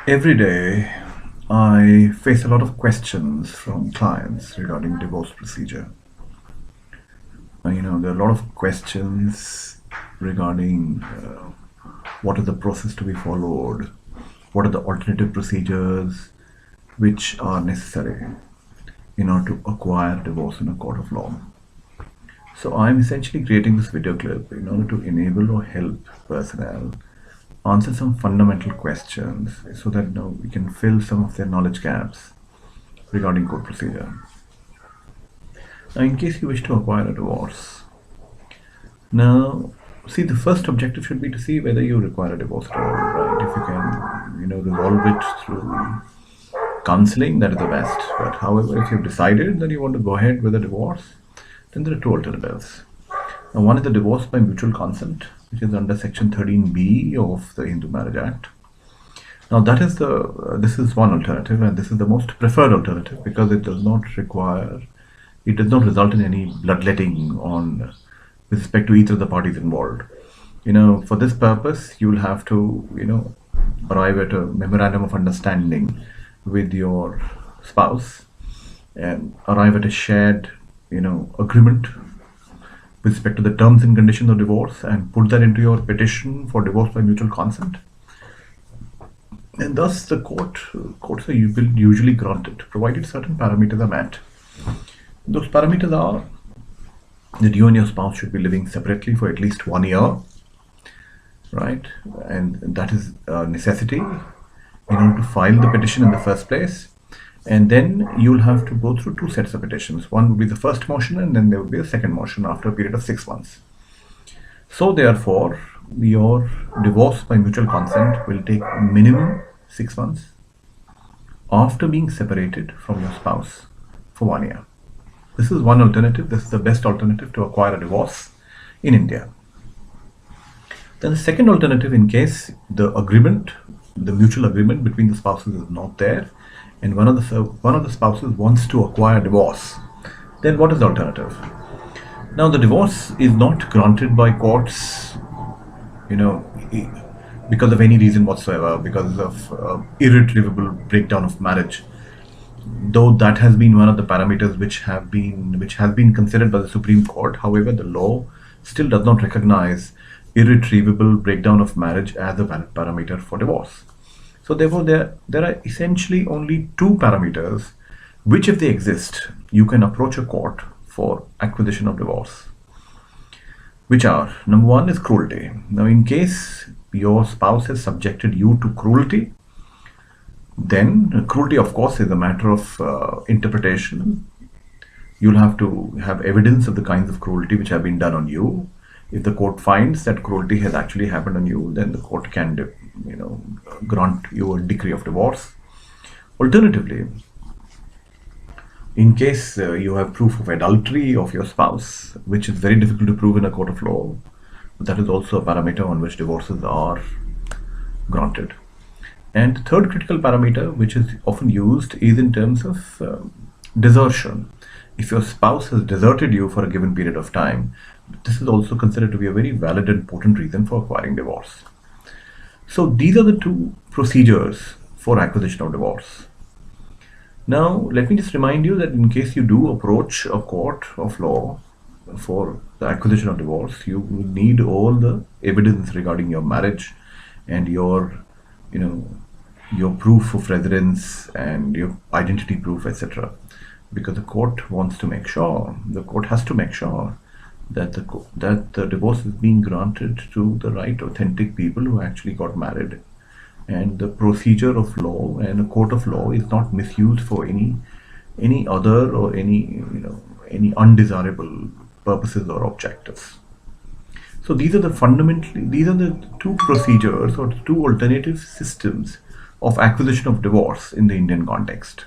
Every day, I face a lot of questions from clients regarding divorce procedure. There are a lot of questions regarding what is the process to be followed, what are the alternative procedures which are necessary in order to acquire divorce in a court of law. So I'm essentially creating this video clip in order to enable or help personnel answer some fundamental questions so that we can fill some of their knowledge gaps regarding court procedure. Now, in case you wish to acquire a divorce, now see, the first objective should be to see whether you require a divorce at all, right? If you can, resolve it through counseling, that is the best. But however, if you've decided that you want to go ahead with a divorce, then there are two alternatives. Now, one is the divorce by mutual consent, which is under Section 13B of the Hindu Marriage Act. Now, this is one alternative, and this is the most preferred alternative because it does not result in any bloodletting with respect to either of the parties involved. For this purpose, you will have to, arrive at a memorandum of understanding with your spouse and arrive at a shared, agreement with respect to the terms and conditions of divorce and put that into your petition for divorce by mutual consent. And thus the courts will usually grant it, provided certain parameters are met. Those parameters are that you and your spouse should be living separately for at least 1 year, right? And that is a necessity in order to file the petition in the first place. And then you'll have to go through two sets of petitions. One would be the first motion, and then there will be a second motion after a period of 6 months. So therefore, your divorce by mutual consent will take minimum 6 months after being separated from your spouse for 1 year. This is one alternative. This is the best alternative to acquire a divorce in India. Then the second alternative, in case the mutual agreement between the spouses is not there, and one of the spouses wants to acquire divorce, then what is the alternative? Now, the divorce is not granted by courts, because of any reason whatsoever, because of irretrievable breakdown of marriage. Though that has been one of the parameters which has been considered by the Supreme Court. However, the law still does not recognize irretrievable breakdown of marriage as a valid parameter for divorce. So therefore, there are essentially only two parameters which, if they exist, you can approach a court for acquisition of divorce, which are: number one is cruelty. Now, in case your spouse has subjected you to cruelty, then cruelty, of course, is a matter of interpretation. You'll have to have evidence of the kinds of cruelty which have been done on you. If the court finds that cruelty has actually happened on you, then the court can, grant you a decree of divorce. Alternatively, in case you have proof of adultery of your spouse, which is very difficult to prove in a court of law, that is also a parameter on which divorces are granted. And the third critical parameter, which is often used, is in terms of desertion. If your spouse has deserted you for a given period of time, this is also considered to be a very valid and potent reason for acquiring divorce. So these are the two procedures for acquisition of divorce. Now, let me just remind you that in case you do approach a court of law for the acquisition of divorce, you will need all the evidence regarding your marriage and your proof of residence and your identity proof, etc. Because the court has to make sure that the divorce is being granted to the right authentic people who actually got married, and the procedure of law and a court of law is not misused for any other or any undesirable purposes or objectives. So these are the two procedures or two alternative systems of acquisition of divorce in the Indian context.